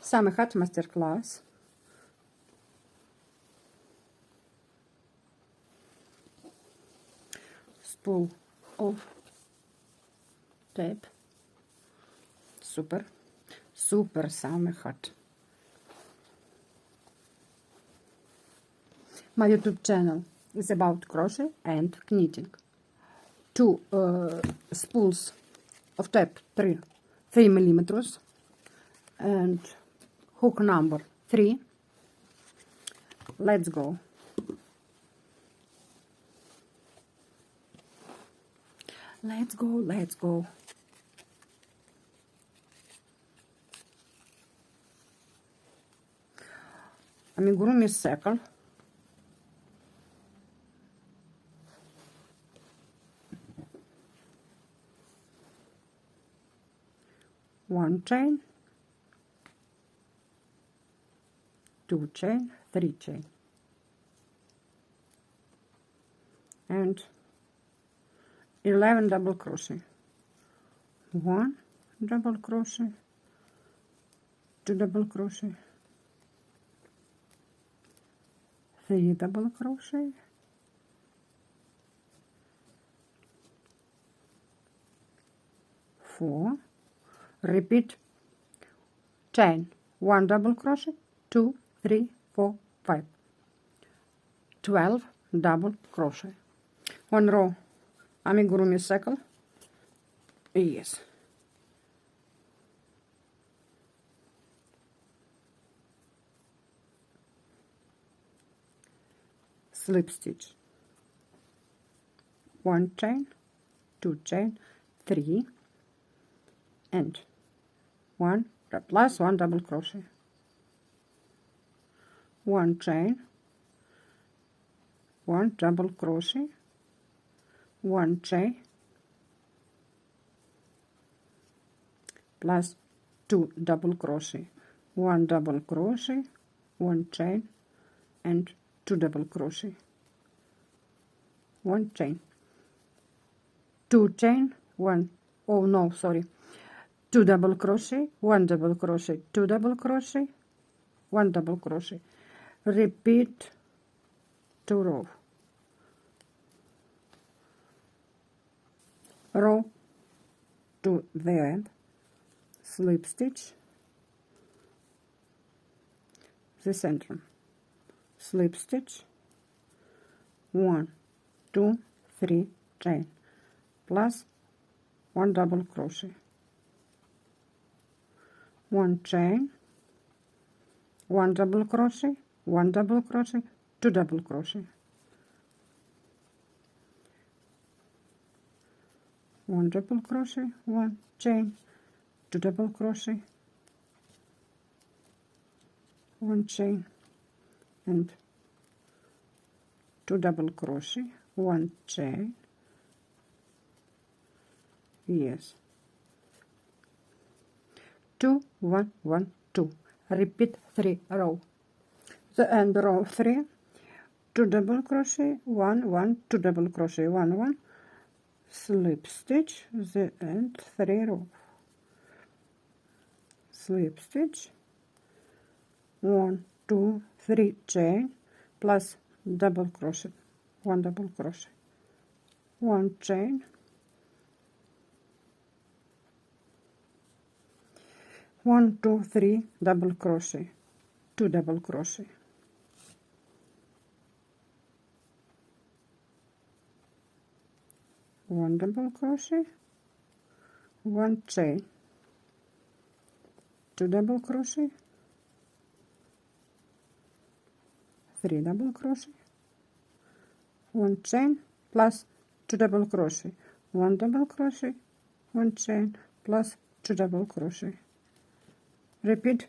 Summer Hat Masterclass. Spool of tape. Super. Super Summer Hat. My YouTube channel is about crochet and knitting. 2 spools of tape, 3 millimeters, and hook number 3. Let's go. Let's go, let's go. Amigurumi circle. One chain, 2 chain, 3 chain, and 11 double crochet. 1 double crochet, 2 double crochet, 3 double crochet, 4. Repeat chain, 1 double crochet, 2, 3, 4, 5, 12 double crochet. 1 row amigurumi circle. Yes. Slip stitch. 1 chain, 2 chain, 3, and 1 plus 1 double crochet. 1 chain, 1 double crochet, 1 chain, plus 2 double crochet, 1 double crochet, 1 chain, and 2 double crochet, 1 chain, 2 chain, 1, oh no, sorry, 2 double crochet, 1 double crochet, 2 double crochet, 1 double crochet. Repeat 2 rows. Row to the end, slip stitch, the center, slip stitch, 1, 2, 3 chain, plus 1 double crochet, 1 chain, 1 double crochet, 1 double crochet, 2 double crochet, 1 double crochet, 1 chain, 2 double crochet, 1 chain, and 2 double crochet, 1 chain. Yes. 2, 1, 1, 2. Repeat 3 row. The end row 3, 2 double crochet, 1, 1, 2 double crochet, 1, 1, slip stitch, the end 3 row, slip stitch, 1, 2, 3 chain, plus double crochet, 1 double crochet, 1 chain, 1, 2, 3 double crochet, 2 double crochet, 1 double crochet, 1 chain, 2 double crochet, 3 double crochet, 1 chain, plus 2 double crochet, 1 double crochet, 1 chain, plus 2 double crochet. Repeat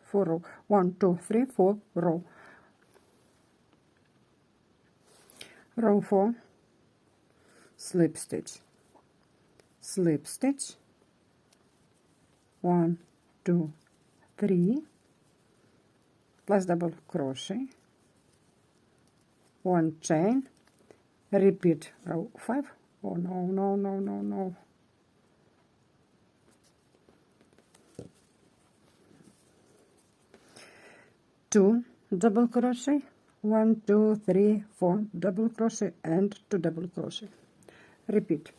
4 row. 1, 2, 3, 4 row. Row 4, slip stitch, slip stitch, 1, 2, 3, plus double crochet, 1 chain, repeat row 5. Oh no, no, no, no, no. 2 double crochet, 1 2 3 4 double crochet and 2 double crochet. Repeat.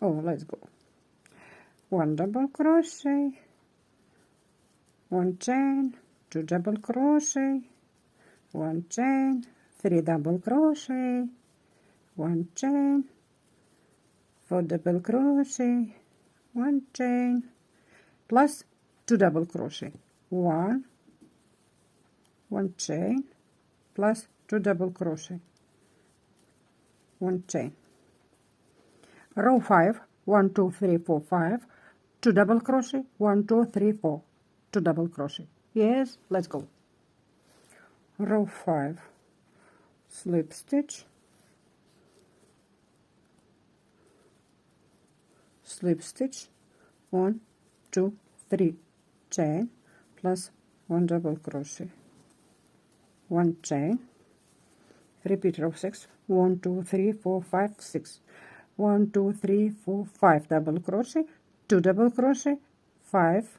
Oh, let's go. 1 double crochet, 1 chain, 2 double crochet, 1 chain, 3 double crochet, 1 chain, 4 double crochet, 1 chain, plus 2 double crochet, 1 chain, plus 2 double crochet, 1 chain. Row 5, 1 2 3 4 5, 2 double crochet, 1 2 3 4, 2 double crochet. Yes, let's go. Row 5, slip stitch, slip stitch, 1 2 3 chain, plus 1 double crochet, 1 chain. Repeat row 6, 1 2 3 4 5 6, 1 2 3 4 5 double crochet, 2 double crochet, 5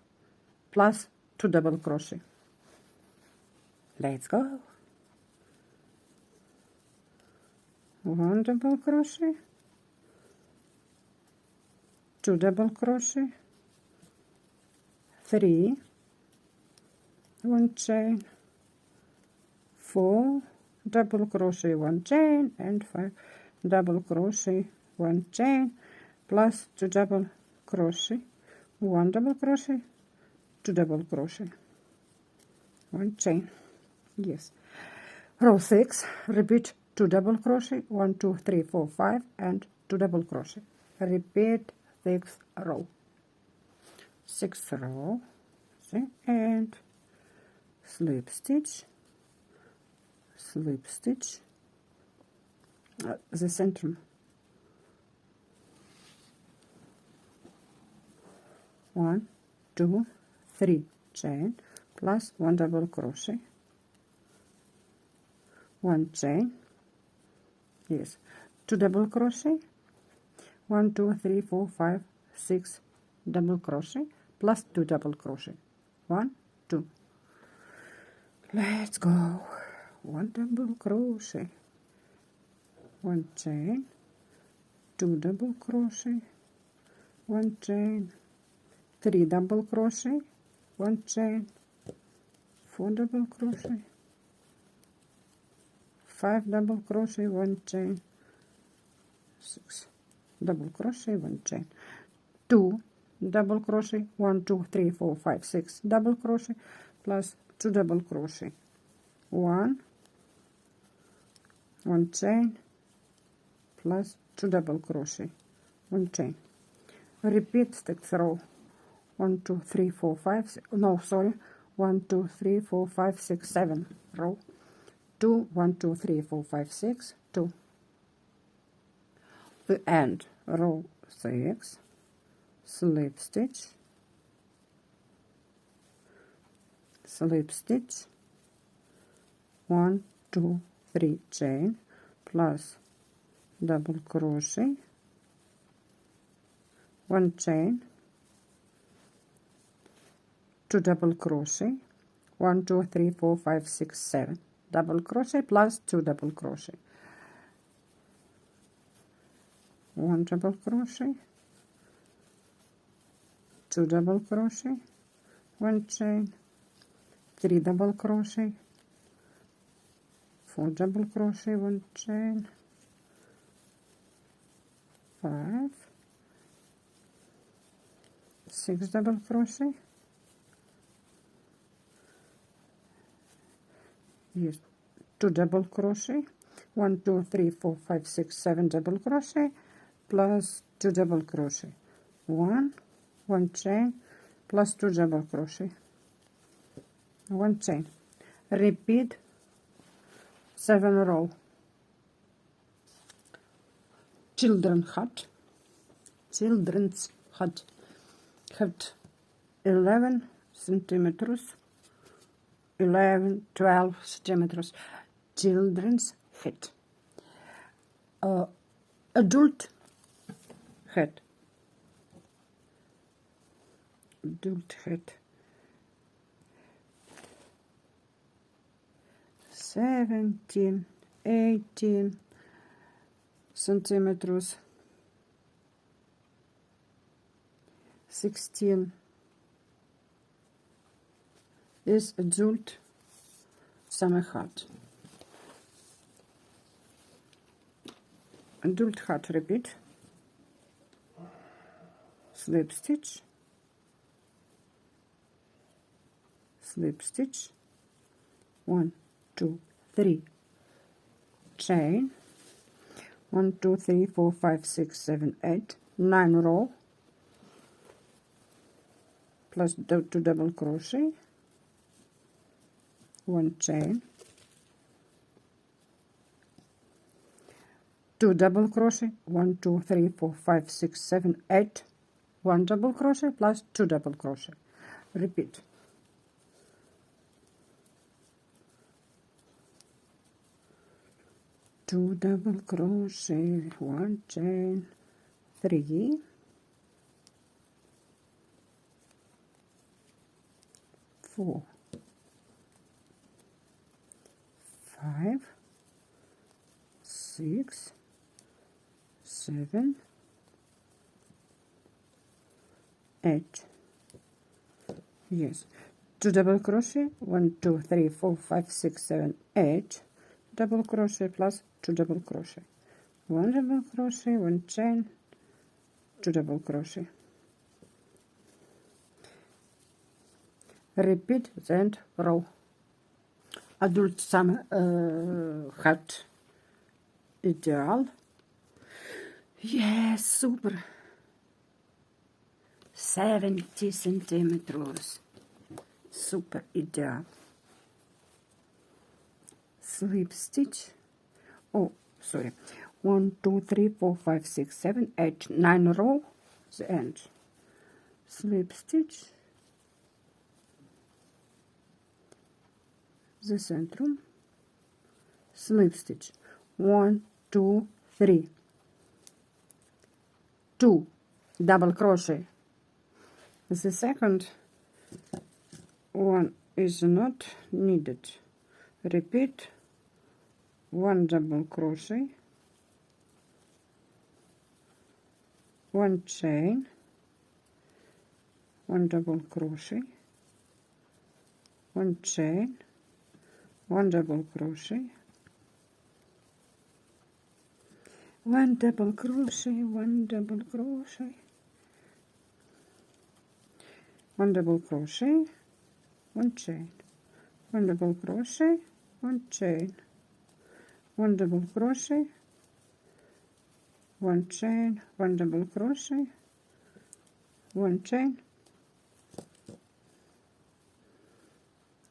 plus 2 double crochet. Let's go. 1 double crochet, 2 double crochet, 3, 1 chain, 4 double crochet, 1 chain, and 5 double crochet, 1 chain, plus 2 double crochet, 1 double crochet, 2 double crochet, 1 chain. Yes. Row 6, repeat 2 double crochet, 1 2 3 4 5 and 2 double crochet. Repeat 6th row. 6th row, and slip stitch, slip stitch, the center, 1 2 3 chain, plus 1 double crochet, 1 chain, yes, 2 double crochet, 1 2 3 4 5 6 double crochet, plus 2 double crochet, 1 2. Let's go. 1 double crochet, 1 chain, 2 double crochet, 1 chain, 3 double crochet, 1 chain, 4 double crochet, 5 double crochet, 1 chain, 6 double crochet, 1 chain, 2 double crochet, 1 2 3 4 5 6 double crochet, plus 2 double crochet, 1 chain, plus 2 double crochet, 1 chain. Repeat sixth row. 1 2 3 4 5 6, no, sorry, 1 2 3 4 5 6 7 row, 2 1 2 3 4 5 6 2. The end. Row 6, slip stitch, slip stitch, 1 2 3 chain, plus double crochet, 1 chain, 2 double crochet, 1 2 3 4 5 6 7 double crochet, plus 2 double crochet, 1 double crochet, 2 double crochet, 1 chain, 3 double crochet, 4 double crochet, 1 chain, 5 6 double crochet, yes, 2 double crochet, 1 2 3 4 5 6 7 double crochet, plus 2 double crochet, 1 chain, plus 2 double crochet, 1 chain. Repeat 7 row. Children's hut, 11 centimeters, 12 centimeters. Children's hut. Adult hut, adult hut, 17, 18 centimeters, 16 is adult summer hat. Adult hat, repeat, slip stitch, slip stitch, 1, 2, 3, chain, 1, 2, 3, 4, 5, 6, 7, 8, 9 row, plus 2 double crochet, 1 chain, 2 double crochet, 1, 2, 3, 4, 5, 6, 7, 8, 1 double crochet plus 2 double crochet. Repeat. Two double crochet, 1 chain, 3, 4, 5, 6, 7, 8. Yes, 2 double crochet, 1, 2, 3, 4, 5, 6, 7, 8, double crochet plus 2 double crochet, 1 double crochet, 1 chain, 2 double crochet. Repeat the end row. Adult summer hat ideal. Yes, super. 70 centimeters. Super ideal. Slip stitch. Oh, sorry. 1, 2, 3, 4, 5, 6, 7, 8, 9 row. The end. Slip stitch. The centrum, slip stitch, 1, 2, 3, 2 double crochet. The second one is not needed. Repeat, 1 double crochet, 1 chain, 1 double crochet, 1 chain, 1 double crochet, 1 double crochet, 1 double crochet, 1 double crochet, 1 chain, 1 double crochet, 1 chain, 1 double crochet, 1 chain, 1 double crochet, 1 chain,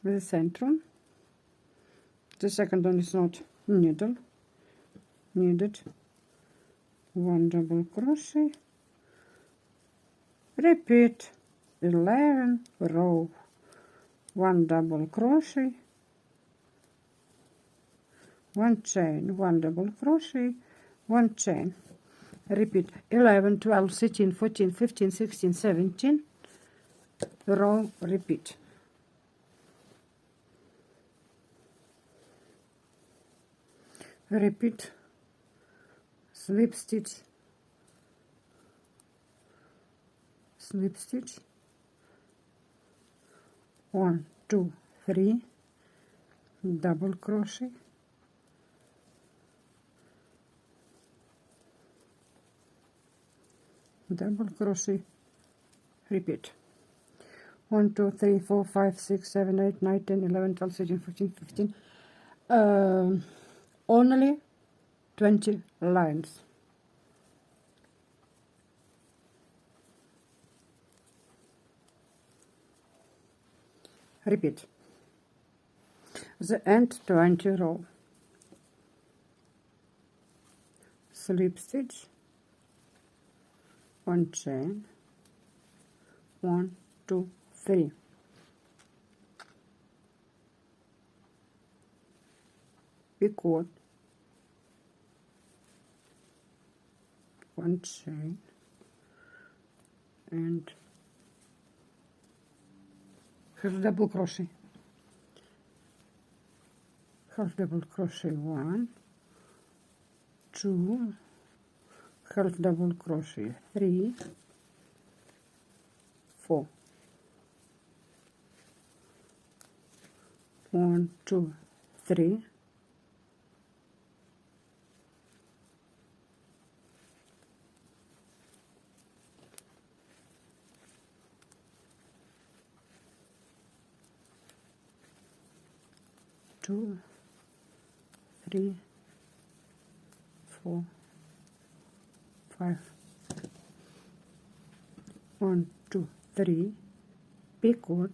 the centrum. The second one is not needed. 1 double crochet. Repeat 11 row. 1 double crochet, 1 chain, 1 double crochet, 1 chain. Repeat 11, 12, 13, 14, 15, 16, 17 row. Repeat. Repeat, slip stitch, slip stitch, 1, 2, 3, double crochet, double crochet, repeat, 1, 2, 3, 4, 5, 6, 7, 8, 9, 10, 11, 12, 13, 14, 15, only 20 lines. Repeat. The end 20 row. Slip stitch, 1 chain, 1, 2, 3. Picot, 1 chain, and here double crochet, half double crochet, 1, 2, half double crochet, 3, 4, 1, 2, 3, 2, 3, 4, 5, 1, 2, 3, picot,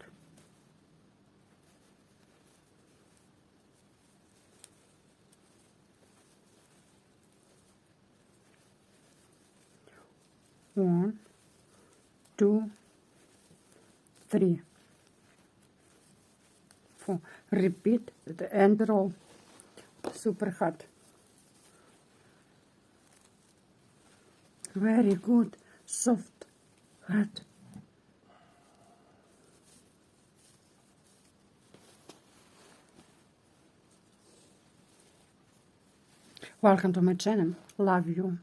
1, 2, 3, 4. Repeat the end row. Super hot. Very good. Soft. Hot. Welcome to my channel. Love you.